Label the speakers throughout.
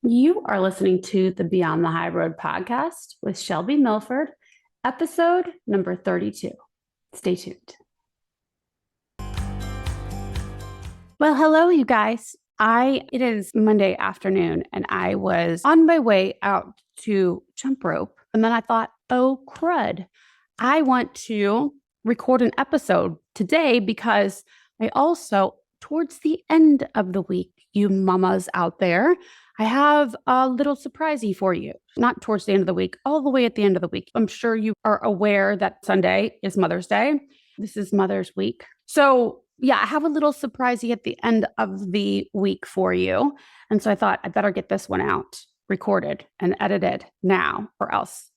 Speaker 1: You are listening to the Beyond the High Road podcast with Shelby Milford, episode number 32. Stay tuned. Well, hello, you guys. It is Monday afternoon, and I was on my way out to jump rope. And then I thought, oh, crud. I want to record an episode today because I also, towards the end of the week, you mamas out there, I have a little surprisey for you. Not towards the end of the week, all the way at the end of the week. I'm sure you are aware that Sunday is Mother's Day. This is Mother's Week. So yeah, I have a little surprisey at the end of the week for you. And so I thought I better get this one out, recorded and edited now, or else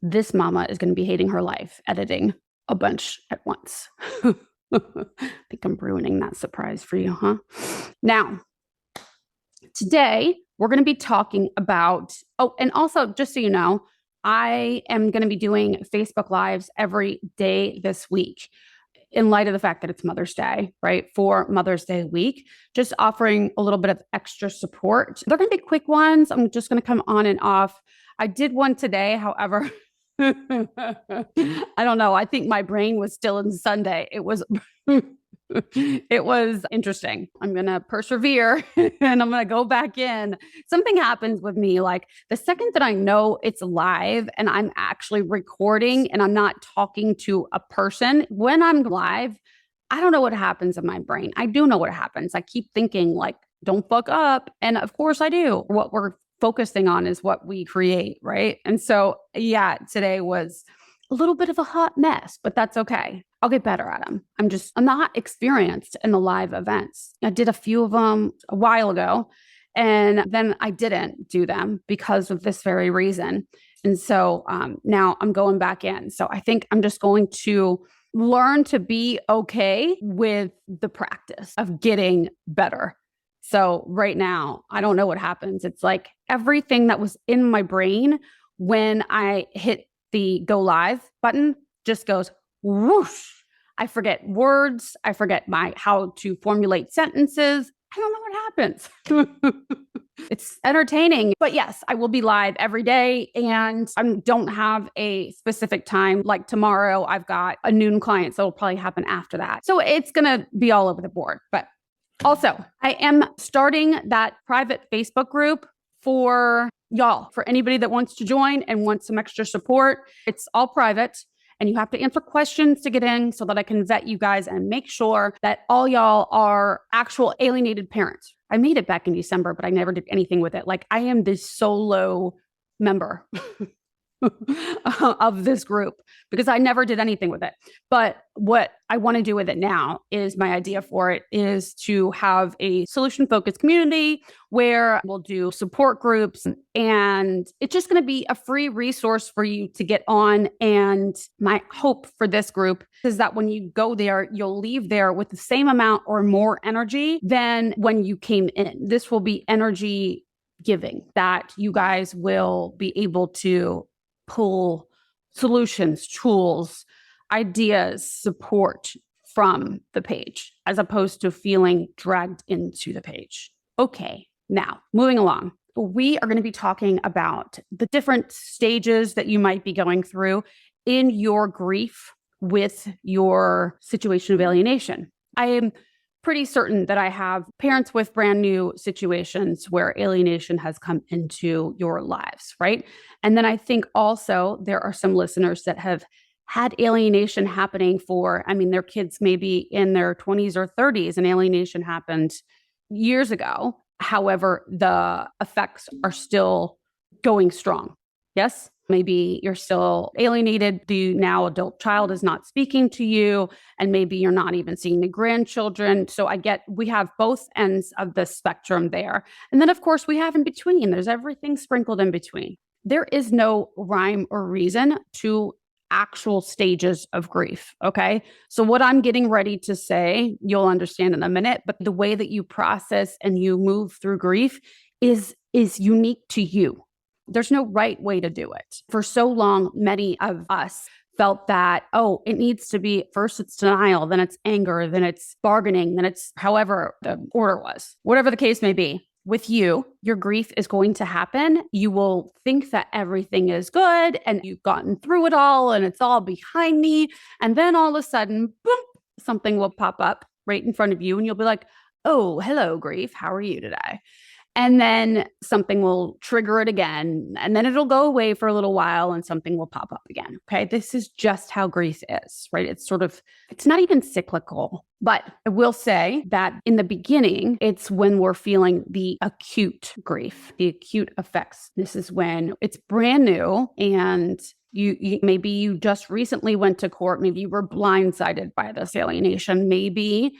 Speaker 1: this mama is going to be hating her life editing a bunch at once. I think I'm ruining that surprise for you, huh? Now, today we're going to be talking about, and also just so you know, I am going to be doing Facebook Lives every day this week in light of the fact that it's Mother's Day, right? For Mother's Day week, just offering a little bit of extra support. They're going to be quick ones. I'm just going to come on and off. I did one today, however, I don't know. I think my brain was still in Sunday. It was interesting. I'm going to persevere and I'm going to go back in. Something happens with me. Like the second that I know it's live and I'm actually recording and I'm not talking to a person when I'm live, I don't know what happens in my brain. I do know what happens. I keep thinking like, don't fuck up. And of course I do. What we're focusing on is what we create, right? And so, yeah, today was a little bit of a hot mess, but that's okay. I'll get better at them. I'm not experienced in the live events. I did a few of them a while ago, and then I didn't do them because of this very reason. And so now I'm going back in. So I think I'm just going to learn to be okay with the practice of getting better. So right now, I don't know what happens. It's like everything that was in my brain when I hit the go live button just goes whoosh. I forget words. I forget how to formulate sentences. I don't know what happens. It's entertaining, but yes, I will be live every day and I don't have a specific time. Like tomorrow, I've got a noon client, so it'll probably happen after that. So it's going to be all over the board, but also, I am starting that private Facebook group for y'all, for anybody that wants to join and wants some extra support. It's all private and you have to answer questions to get in so that I can vet you guys and make sure that all y'all are actual alienated parents. I made it back in December, but I never did anything with it. Like I am this solo member of this group because I never did anything with it. But what I want to do with it now is my idea for it is to have a solution focused community where we'll do support groups and it's just going to be a free resource for you to get on. And my hope for this group is that when you go there, you'll leave there with the same amount or more energy than when you came in. This will be energy giving that you guys will be able to pull solutions, tools, ideas, support from the page, as opposed to feeling dragged into the page. Okay, now moving along. We are going to be talking about the different stages that you might be going through in your grief with your situation of alienation. I am pretty certain that I have parents with brand new situations where alienation has come into your lives, right? And then I think also there are some listeners that have had alienation happening their kids may be in their 20s or 30s and alienation happened years ago. However, the effects are still going strong. Yes? Maybe you're still alienated. The now adult child is not speaking to you, and maybe you're not even seeing the grandchildren. So we have both ends of the spectrum there. And then, of course, we have in between. There's everything sprinkled in between. There is no rhyme or reason to actual stages of grief. Okay. So what I'm getting ready to say, you'll understand in a minute, but the way that you process and you move through grief is unique to you. There's no right way to do it. For so long, many of us felt that, it needs to be, first it's denial, then it's anger, then it's bargaining, then it's however the order was, whatever the case may be. with you, your grief is going to happen. You will think that everything is good and you've gotten through it all and it's all behind me. And then all of a sudden, boom, something will pop up right in front of you and you'll be like, oh, hello, grief. How are you today? And then something will trigger it again. And then it'll go away for a little while and something will pop up again. Okay. This is just how grief is, right? It's not even cyclical. But I will say that in the beginning, it's when we're feeling the acute grief, the acute effects. This is when it's brand new and you maybe you just recently went to court. Maybe you were blindsided by this alienation. Maybe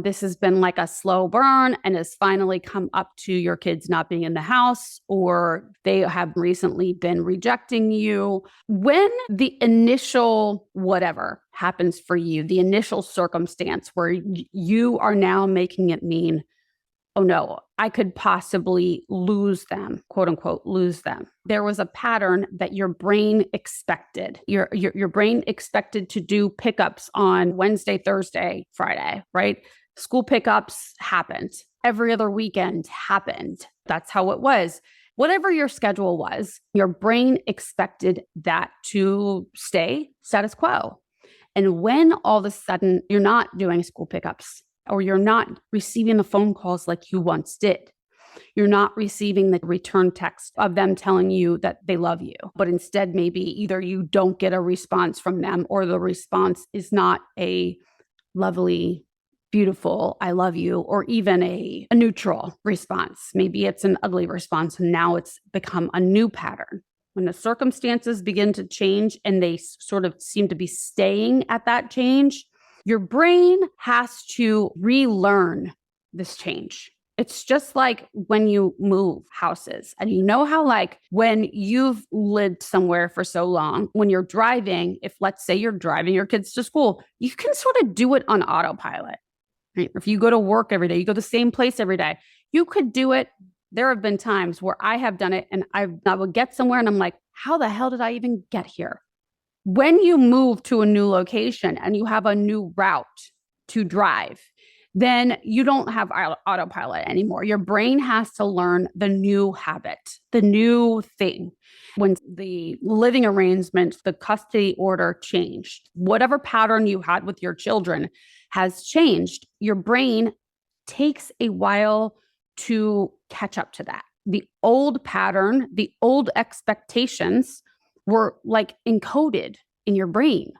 Speaker 1: this has been like a slow burn and has finally come up to your kids not being in the house, or they have recently been rejecting you. When the initial whatever happens for you, the initial circumstance where you are now making it mean, oh no, I could possibly lose them, quote unquote, lose them. There was a pattern that your brain expected. Your brain expected to do pickups on Wednesday, Thursday, Friday, right? School pickups happened. Every other weekend happened. That's how it was. Whatever your schedule was, your brain expected that to stay status quo. And when all of a sudden you're not doing school pickups, or you're not receiving the phone calls like you once did, you're not receiving the return text of them telling you that they love you, but instead maybe either you don't get a response from them or the response is not a lovely, beautiful, I love you, or even a neutral response. Maybe it's an ugly response and now it's become a new pattern. When the circumstances begin to change and they sort of seem to be staying at that change, your brain has to relearn this change. It's just like when you move houses and you know how like when you've lived somewhere for so long, when you're driving, if let's say you're driving your kids to school, you can sort of do it on autopilot, right? If you go to work every day, you go to the same place every day, you could do it. There have been times where I have done it and I would get somewhere and I'm like, how the hell did I even get here? When you move to a new location and you have a new route to drive, then you don't have autopilot anymore. Your brain has to learn the new habit, the new thing. When the living arrangement, the custody order changed, whatever pattern you had with your children has changed, your brain takes a while to catch up to that. The old pattern, the old expectations were like encoded in your brain.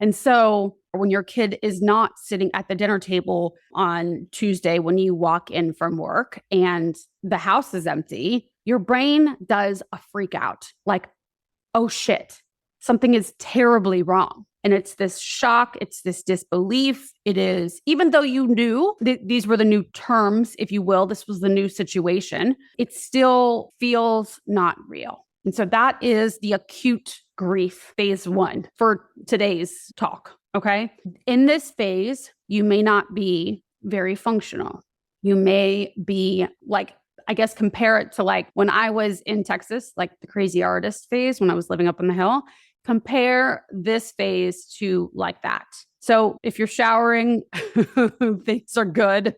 Speaker 1: And so when your kid is not sitting at the dinner table on Tuesday when you walk in from work and the house is empty, your brain does a freak out like, oh shit, something is terribly wrong. And it's this shock, it's this disbelief. It is, even though you knew these were the new terms, if you will, this was the new situation, it still feels not real. And so that is the acute grief phase 1 for today's talk. Okay. In this phase, you may not be very functional. You may be like, I guess, compare it to like when I was in Texas, like the crazy artist phase, when I was living up on the hill, compare this phase to like that. So if you're showering, things are good,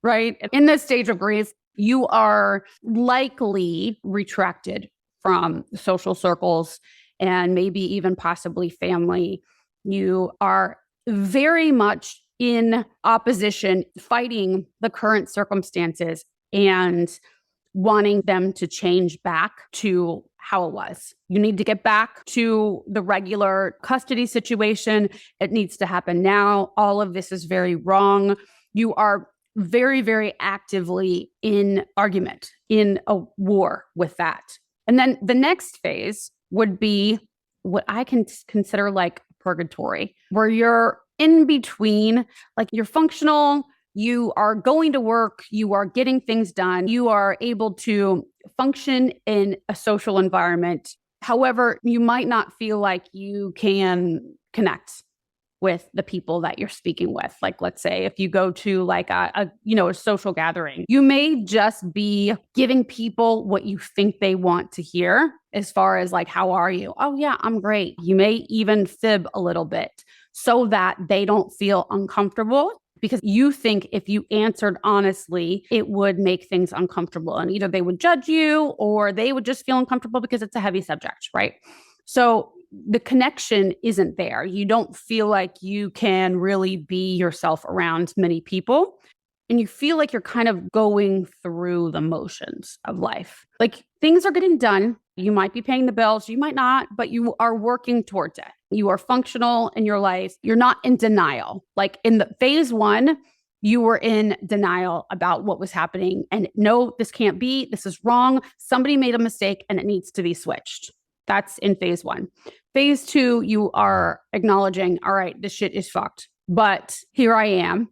Speaker 1: right? In this stage of grief, you are likely retracted from social circles and maybe even possibly family. You are very much in opposition, fighting the current circumstances and wanting them to change back to how it was. You need to get back to the regular custody situation. It needs to happen now. All of this is very wrong. You are very, very actively in argument, in a war with that. And then the next phase would be what I can consider like purgatory, where you're in between, like you're functional, you are going to work, you are getting things done, you are able to function in a social environment. However, you might not feel like you can connect with the people that you're speaking with. Like, let's say if you go to like a social gathering, you may just be giving people what you think they want to hear as far as like, how are you? Oh yeah, I'm great. You may even fib a little bit so that they don't feel uncomfortable, because you think if you answered honestly, it would make things uncomfortable. And either they would judge you or they would just feel uncomfortable because it's a heavy subject, right? So the connection isn't there. You don't feel like you can really be yourself around many people. And you feel like you're kind of going through the motions of life. Like things are getting done. You might be paying the bills, you might not, but you are working towards it. You are functional in your life. You're not in denial. Like in the phase one, you were in denial about what was happening. And no, this can't be. This is wrong. Somebody made a mistake and it needs to be switched. That's in phase one. Phase two, you are acknowledging, all right, this shit is fucked. But here I am.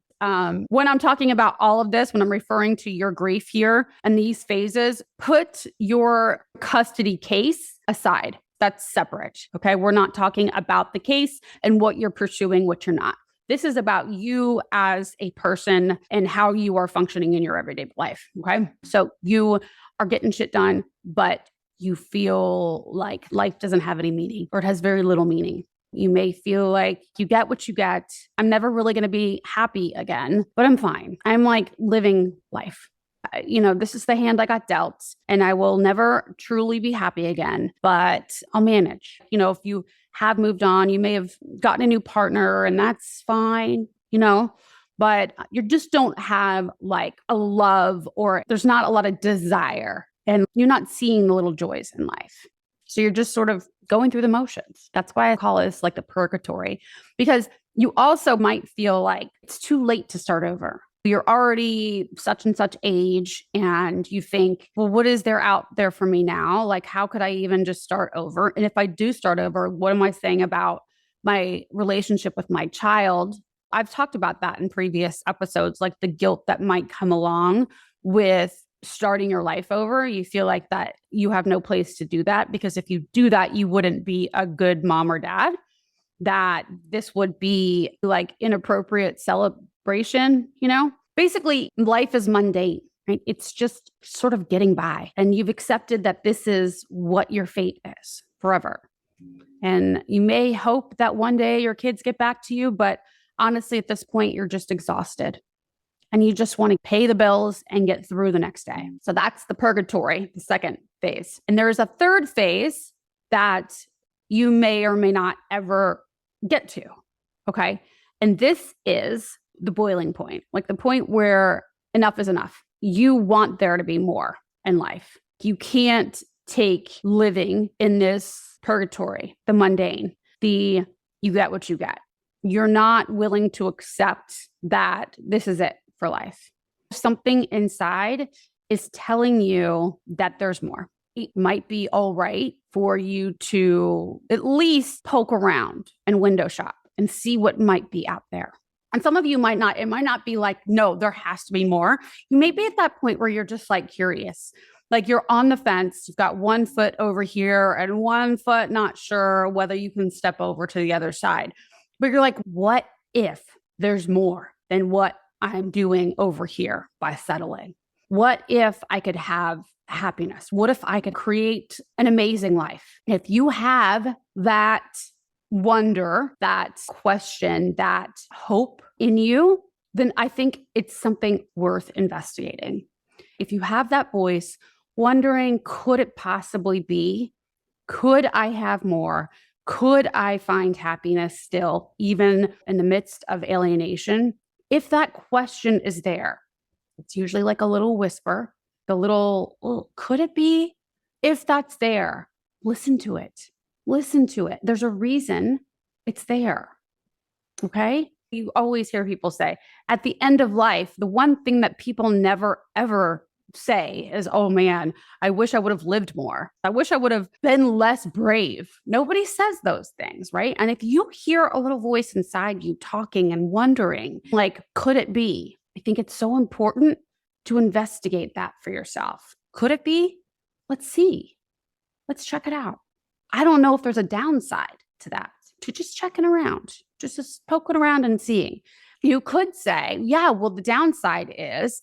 Speaker 1: When I'm talking about all of this, when I'm referring to your grief here and these phases, put your custody case aside. That's separate. Okay. We're not talking about the case and what you're pursuing, what you're not. This is about you as a person and how you are functioning in your everyday life. Okay. So you are getting shit done, but you feel like life doesn't have any meaning or it has very little meaning. You may feel like you get what you get. I'm never really going to be happy again, but I'm fine. I'm like living life. This is the hand I got dealt and I will never truly be happy again, but I'll manage. If you have moved on, you may have gotten a new partner and that's fine, but you just don't have like a love or there's not a lot of desire and you're not seeing the little joys in life. So you're just sort of going through the motions. That's why I call this like the purgatory, because you also might feel like it's too late to start over. You're already such and such age and you think, well, what is there out there for me now? Like, how could I even just start over? And if I do start over, what am I saying about my relationship with my child? I've talked about that in previous episodes, like the guilt that might come along with starting your life over. You feel like that you have no place to do that because if you do that, you wouldn't be a good mom or dad, that this would be like inappropriate celebration, Basically, life is mundane, right? It's just sort of getting by and you've accepted that this is what your fate is forever. And you may hope that one day your kids get back to you, but honestly, at this point, you're just exhausted. And you just want to pay the bills and get through the next day. So that's the purgatory, the second phase. And there's a third phase that you may or may not ever get to. Okay. And this is the boiling point, like the point where enough is enough. You want there to be more in life. You can't take living in this purgatory, the mundane, you get what you get. You're not willing to accept that this is it for life. Something inside is telling you that there's more. It might be all right for you to at least poke around and window shop and see what might be out there. And some of you might not, it might not be like, no, there has to be more. You may be at that point where you're just like curious, like you're on the fence. You've got 1 foot over here and 1 foot, not sure whether you can step over to the other side. But you're like, what if there's more than what I'm doing over here by settling? What if I could have happiness? What if I could create an amazing life? If you have that wonder, that question, that hope in you, then I think it's something worth investigating. If you have that voice wondering, could it possibly be? Could I have more? Could I find happiness still, even in the midst of alienation? If that question is there, it's usually like a little whisper, the little, oh, could it be? If that's there, listen to it. Listen to it. There's a reason it's there. Okay? You always hear people say, at the end of life, the one thing that people never, ever say is, oh man, I wish I would have lived more. I wish I would have been less brave. Nobody says those things, right? And if you hear a little voice inside you talking and wondering, like, could it be? I think it's so important to investigate that for yourself. Could it be? Let's see. Let's check it out. I don't know if there's a downside to that, to just checking around, just poking around and seeing. You could say, yeah, well, the downside is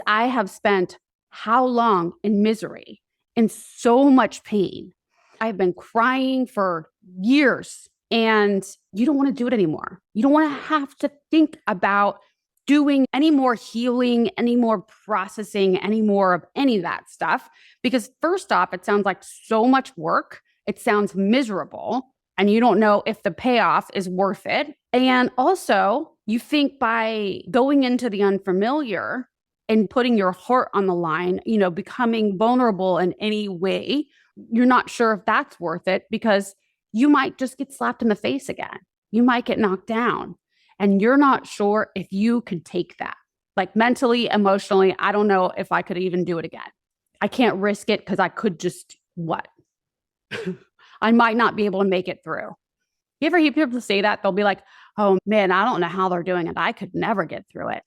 Speaker 1: I have spent how long in misery, in so much pain. I've been crying for years and you don't want to do it anymore. You don't want to have to think about doing any more healing, any more processing, any more of any of that stuff. Because first off, it sounds like so much work. It sounds miserable. And you don't know if the payoff is worth it. And also, you think by going into the unfamiliar and putting your heart on the line, becoming vulnerable in any way, you're not sure if that's worth it because you might just get slapped in the face again. You might get knocked down and you're not sure if you could take that. Like mentally, emotionally, I don't know if I could even do it again. I can't risk it because I could just what? I might not be able to make it through. You ever hear people say that? They'll be like, oh man, I don't know how they're doing it. I could never get through it.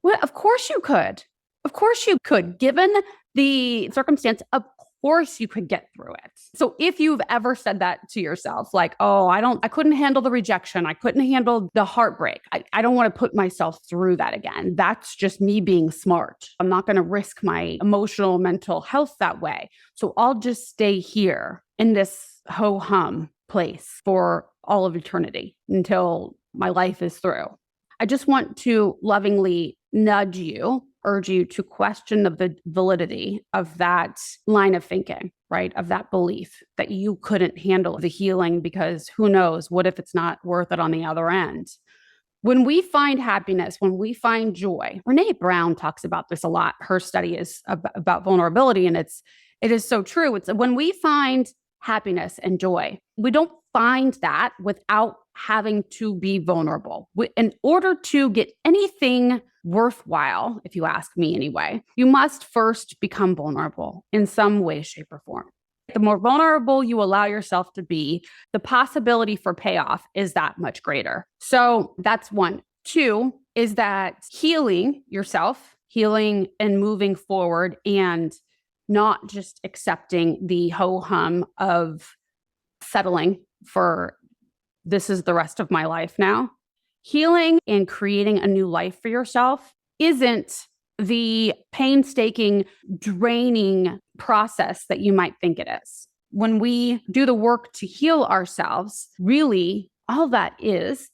Speaker 1: Well, of course you could. Of course you could. Given the circumstance, of course you could get through it. So if you've ever said that to yourself, like, oh, I couldn't handle the rejection. I couldn't handle the heartbreak. I don't want to put myself through that again. That's just me being smart. I'm not going to risk my emotional, mental health that way. So I'll just stay here in this ho-hum place for all of eternity until my life is through. I just want to lovingly nudge you, urge you to question the validity of that line of thinking, right? Of that belief that you couldn't handle the healing because who knows, what if it's not worth it on the other end? When we find happiness, when we find joy, Brene Brown talks about this a lot. Her study is about vulnerability, and it is so true. It's when we find happiness and joy, we don't find that without having to be vulnerable. In order to get anything worthwhile, if you ask me anyway, you must first become vulnerable in some way, shape, or form. The more vulnerable you allow yourself to be, the possibility for payoff is that much greater. So that's one. Two is that healing yourself, healing and moving forward, and not just accepting the ho-hum of settling for this is the rest of my life now. Healing and creating a new life for yourself isn't the painstaking, draining process that you might think it is. When we do the work to heal ourselves, really all that is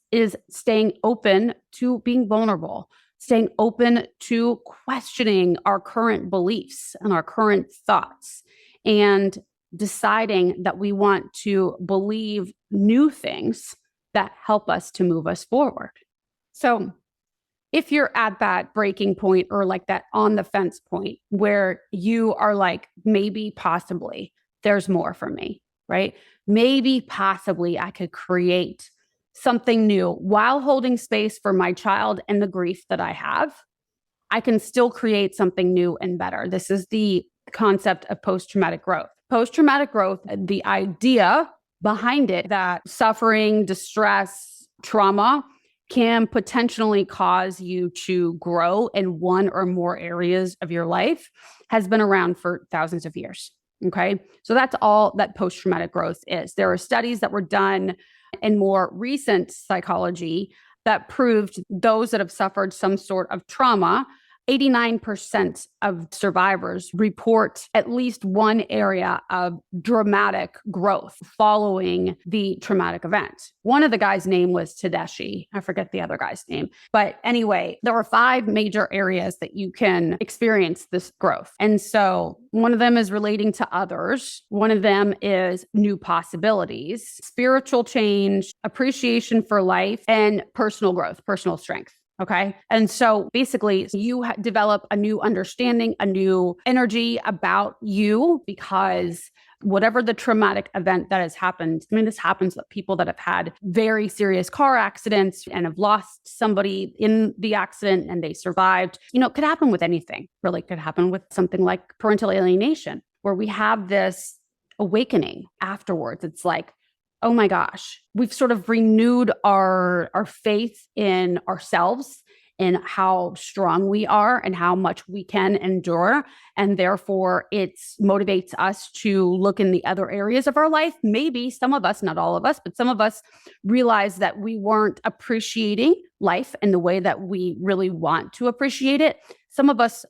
Speaker 1: staying open to being vulnerable, staying open to questioning our current beliefs and our current thoughts, and deciding that we want to believe new things that help us to move us forward. So if you're at that breaking point or like that on the fence point where you are like, maybe, possibly, there's more for me, right? Maybe, possibly, I could create something new while holding space for my child and the grief that I have. I can still create something new and better. This is the concept of post-traumatic growth. Post-traumatic growth, the idea behind it that suffering, distress, trauma can potentially cause you to grow in one or more areas of your life, has been around for thousands of years. Okay. So that's all that post-traumatic growth is. There are studies that were done in more recent psychology that proved those that have suffered some sort of trauma, 89% of survivors report at least one area of dramatic growth following the traumatic event. One of the guys' name was Tedeschi. I forget the other guy's name. But anyway, there are 5 major areas that you can experience this growth. And so one of them is relating to others. One of them is new possibilities, spiritual change, appreciation for life, and personal growth, personal strength. Okay. And so basically you develop a new understanding, a new energy about you, because whatever the traumatic event that has happened, I mean, this happens with people that have had very serious car accidents and have lost somebody in the accident and they survived. It could happen with anything. Really could happen with something like parental alienation, where we have this awakening afterwards. It's like, oh my gosh, we've sort of renewed our faith in ourselves and how strong we are and how much we can endure. And therefore, it motivates us to look in the other areas of our life. Maybe some of us, not all of us, but some of us realize that we weren't appreciating life in the way that we really want to appreciate it. Some of us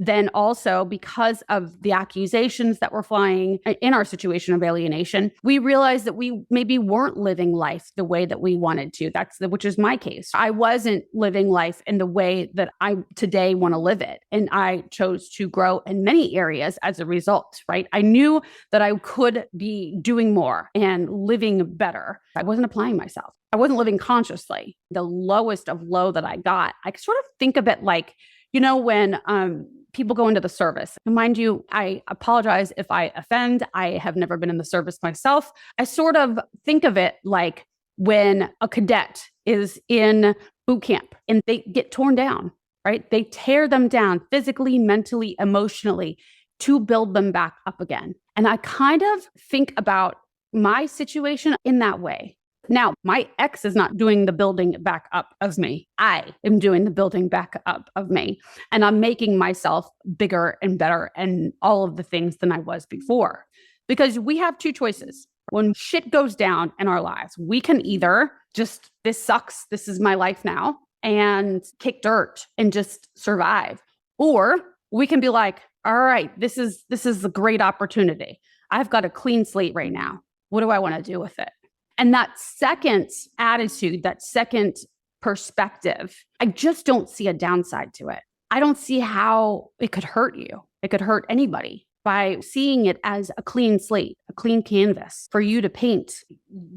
Speaker 1: then also because of the accusations that were flying in our situation of alienation, we realized that we maybe weren't living life the way that we wanted to. Which is my case. I wasn't living life in the way that I today want to live it. And I chose to grow in many areas as a result, right? I knew that I could be doing more and living better. I wasn't applying myself. I wasn't living consciously. The lowest of low that I got, I sort of think of it like, when people go into the service. And mind you, I apologize if I offend. I have never been in the service myself. I sort of think of it like when a cadet is in boot camp and they get torn down, right? They tear them down physically, mentally, emotionally to build them back up again. And I kind of think about my situation in that way. Now, my ex is not doing the building back up of me. I am doing the building back up of me. And I'm making myself bigger and better and all of the things than I was before. Because we have two choices. When shit goes down in our lives, we can either just, this sucks, this is my life now, and kick dirt and just survive. Or we can be like, all right, this is a great opportunity. I've got a clean slate right now. What do I want to do with it? And that second attitude, that second perspective, I just don't see a downside to it. I don't see how it could hurt you. It could hurt anybody by seeing it as a clean slate, a clean canvas for you to paint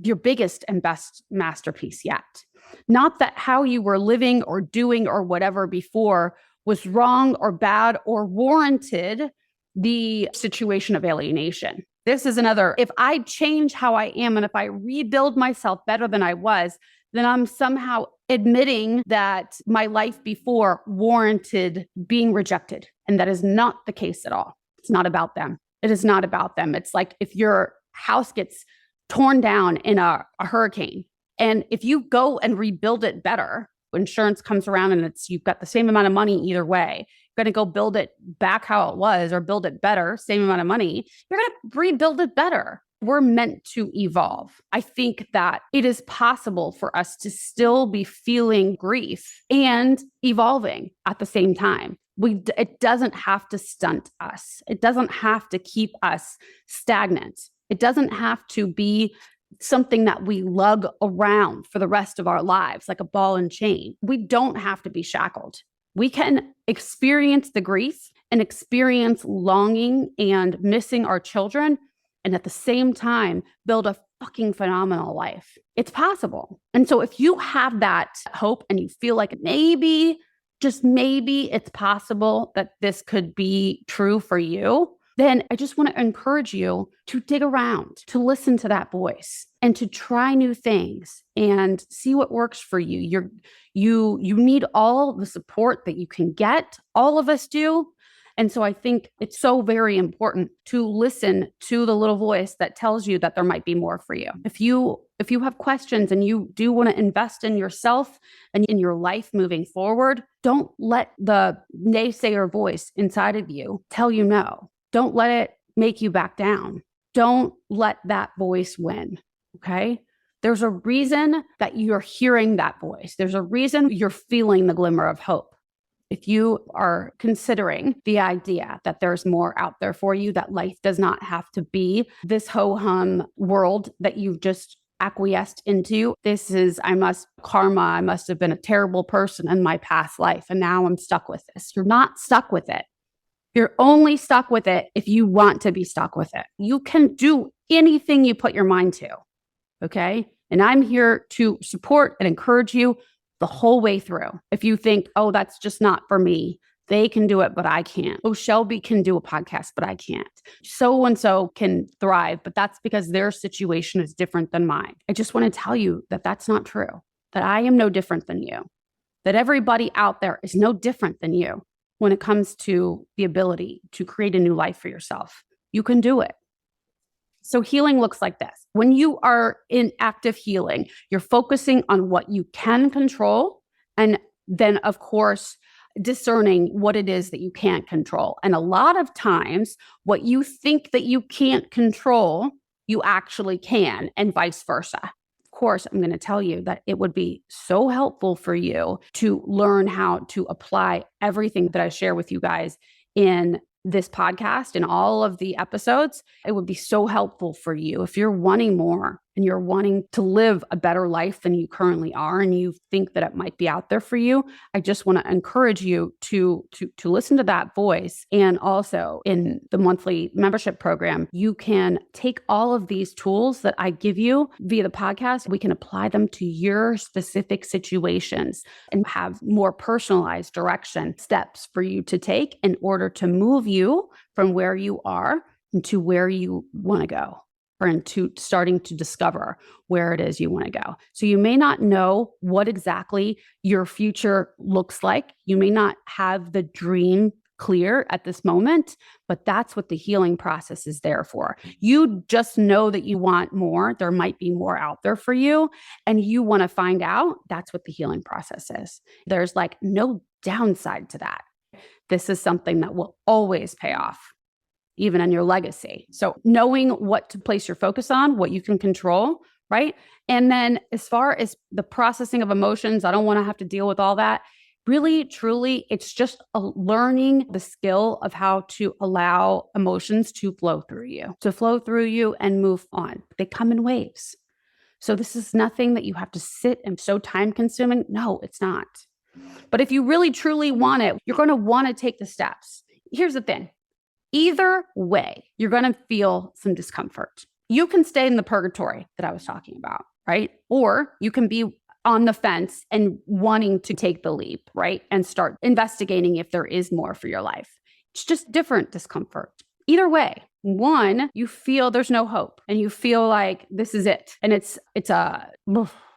Speaker 1: your biggest and best masterpiece yet. Not that how you were living or doing or whatever before was wrong or bad or warranted the situation of alienation. This is another, if I change how I am and if I rebuild myself better than I was, then I'm somehow admitting that my life before warranted being rejected. And that is not the case at all. It's not about them. It is not about them. It's like if your house gets torn down in a hurricane, and if you go and rebuild it better, insurance comes around and you've got the same amount of money either way. You're going to go build it back how it was or build it better, same amount of money. You're going to rebuild it better. We're meant to evolve. I think that it is possible for us to still be feeling grief and evolving at the same time. It doesn't have to stunt us. It doesn't have to keep us stagnant. It doesn't have to be something that we lug around for the rest of our lives, like a ball and chain. We don't have to be shackled. We can experience the grief and experience longing and missing our children, and at the same time, build a fucking phenomenal life. It's possible. And so if you have that hope and you feel like maybe, just maybe it's possible that this could be true for you, then I just want to encourage you to dig around, to listen to that voice and to try new things and see what works for you. You need all the support that you can get. All of us do. And so I think it's so very important to listen to the little voice that tells you that there might be more for you. If you have questions and you do want to invest in yourself and in your life moving forward, don't let the naysayer voice inside of you tell you no. Don't let it make you back down. Don't let that voice win, okay? There's a reason that you're hearing that voice. There's a reason you're feeling the glimmer of hope. If you are considering the idea that there's more out there for you, that life does not have to be this ho-hum world that you've just acquiesced into. This is, I must have been a terrible person in my past life, and now I'm stuck with this. You're not stuck with it. You're only stuck with it if you want to be stuck with it. You can do anything you put your mind to, okay? And I'm here to support and encourage you the whole way through. If you think, oh, that's just not for me, they can do it, but I can't. Oh, Shelby can do a podcast, but I can't. So-and-so can thrive, but that's because their situation is different than mine. I just want to tell you that that's not true, that I am no different than you, that everybody out there is no different than you. When it comes to the ability to create a new life for yourself, you can do it. So healing looks like this. When you are in active healing, you're focusing on what you can control. And then, of course, discerning what it is that you can't control. And a lot of times, what you think that you can't control, you actually can, and vice versa. Of course, I'm going to tell you that it would be so helpful for you to learn how to apply everything that I share with you guys in this podcast and all of the episodes. It would be so helpful for you if you're wanting more and you're wanting to live a better life than you currently are, and you think that it might be out there for you. I just want to encourage you to listen to that voice. And also in the monthly membership program, you can take all of these tools that I give you via the podcast. We can apply them to your specific situations and have more personalized direction steps for you to take in order to move you from where you are into where you want to go, or into starting to discover where it is you want to go. So you may not know what exactly your future looks like. You may not have the dream clear at this moment, but that's what the healing process is there for. You just know that you want more. There might be more out there for you, and you want to find out. That's what the healing process is. There's like no downside to that. This is something that will always pay off, even in your legacy. So knowing what to place your focus on, what you can control, right? And then as far as the processing of emotions, I don't want to have to deal with all that. Really, truly, it's just learning the skill of how to allow emotions to flow through you and move on. They come in waves. So this is nothing that you have to sit and so time consuming. No, it's not. But if you really, truly want it, you're going to want to take the steps. Here's the thing. Either way, you're going to feel some discomfort. You can stay in the purgatory that I was talking about, right? Or you can be on the fence and wanting to take the leap, right? And start investigating if there is more for your life. It's just different discomfort. Either way, one, you feel there's no hope and you feel like this is it. And it's a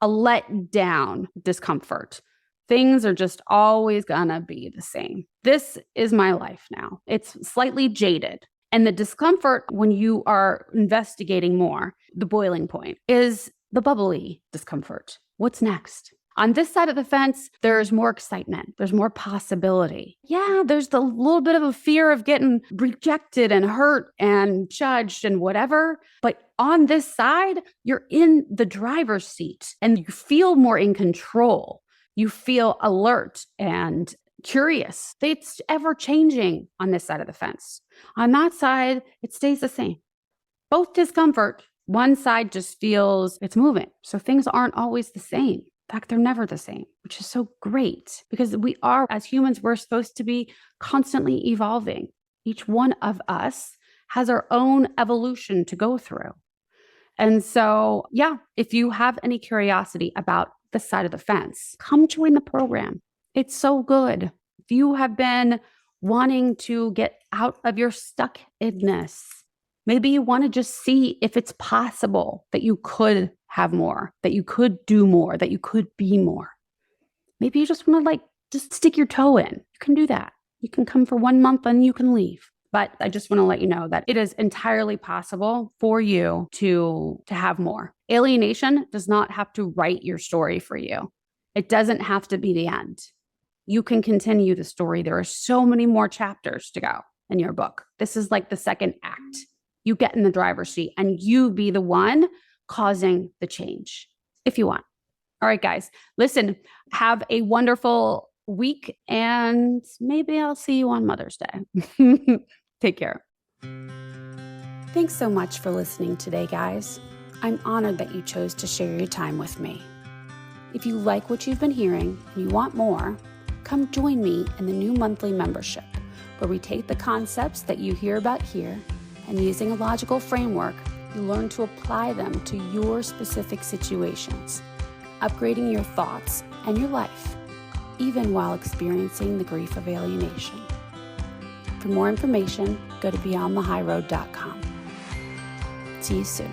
Speaker 1: let down discomfort. Things are just always gonna be the same. This is my life now. It's slightly jaded. And the discomfort when you are investigating more, the boiling point, is the bubbly discomfort. What's next? On this side of the fence, there's more excitement. There's more possibility. Yeah, there's the little bit of a fear of getting rejected and hurt and judged and whatever. But on this side, you're in the driver's seat and you feel more in control. You feel alert and curious. It's ever changing on this side of the fence. On that side, it stays the same. Both discomfort. One side just feels it's moving. So things aren't always the same. In fact, they're never the same, which is so great because we are, as humans, we're supposed to be constantly evolving. Each one of us has our own evolution to go through. And so, yeah, if you have any curiosity about this side of the fence, come join the program. It's so good. If you have been wanting to get out of your stuckness, maybe you want to just see if it's possible that you could have more, that you could do more, that you could be more. Maybe you just want to just stick your toe in. You can do that. You can come for 1 month and you can leave. But I just want to let you know that it is entirely possible for you to have more. Alienation does not have to write your story for you. It doesn't have to be the end. You can continue the story. There are so many more chapters to go in your book. This is like the second act. You get in the driver's seat and you be the one causing the change if you want. All right, guys, listen, have a wonderful week and maybe I'll see you on Mother's Day. Take care. Thanks so much for listening today, guys. I'm honored that you chose to share your time with me. If you like what you've been hearing and you want more, come join me in the new monthly membership, where we take the concepts that you hear about here and using a logical framework, you learn to apply them to your specific situations, upgrading your thoughts and your life, even while experiencing the grief of alienation. For more information, go to beyondthehighroad.com. See you soon.